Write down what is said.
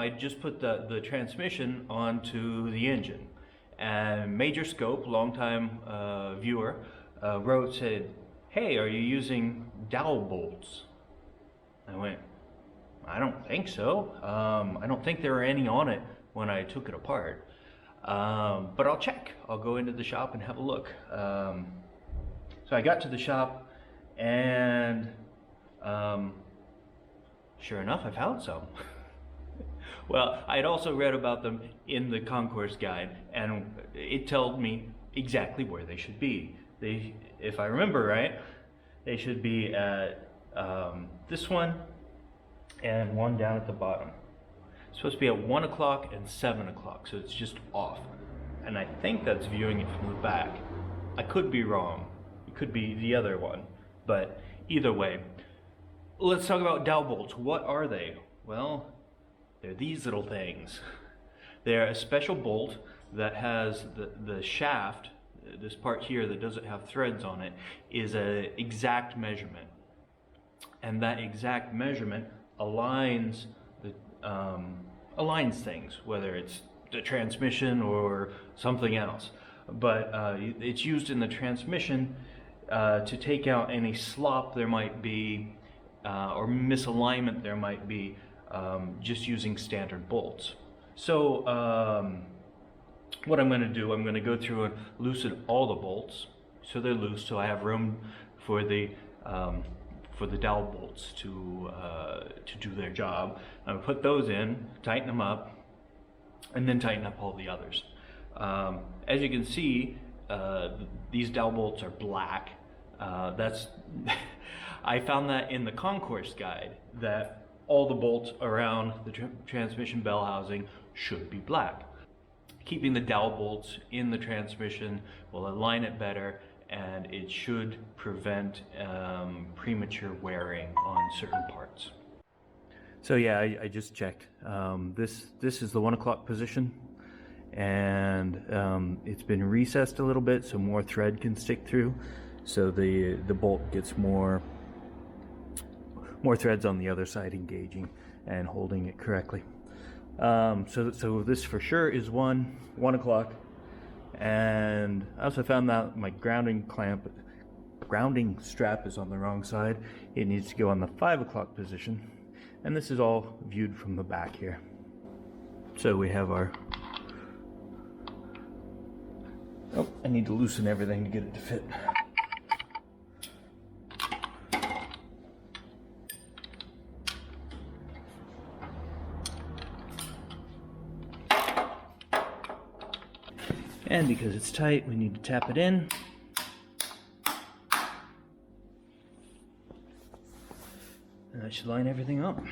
I just put the transmission onto the engine, and Major Scope, longtime viewer, said, "Hey, are you using dowel bolts?" I went, "I don't think so. I don't think there were any on it when I took it apart. But I'll check. I'll go into the shop and have a look." So I got to the shop, and sure enough, I found some. Well, I had also read about them in the concourse guide, and it told me exactly where they should be. If I remember right, they should be at this one and one down at the bottom. It's supposed to be at 1 o'clock and 7 o'clock, so it's just off. And I think that's viewing it from the back. I could be wrong. It could be the other one, but either way. Let's talk about dowel bolts. What are they? Well, they're these little things. They're a special bolt that has the shaft, this part here that doesn't have threads on it, is an exact measurement. And that exact measurement aligns things, whether it's the transmission or something else. But it's used in the transmission to take out any slop there might be or misalignment there might be, just using standard bolts. So what I'm going to do, I'm going to go through and loosen all the bolts so they're loose, so I have room for the dowel bolts to do their job. I'm going to put those in, tighten them up, and then tighten up all the others. As you can see, these dowel bolts are black. I found that in the concourse guide, that all the bolts around the transmission bell housing should be black. Keeping the dowel bolts in the transmission will align it better, and it should prevent premature wearing on certain parts. So yeah, I just checked. This is the 1 o'clock position, and it's been recessed a little bit so more thread can stick through, so the bolt gets more threads on the other side engaging and holding it correctly. So this for sure is 1 o'clock. And I also found out my grounding strap is on the wrong side. It needs to go on the 5 o'clock position. And this is all viewed from the back here. So we have our, oh, I need to loosen everything to get it to fit. And because it's tight, we need to tap it in. And that should line everything up.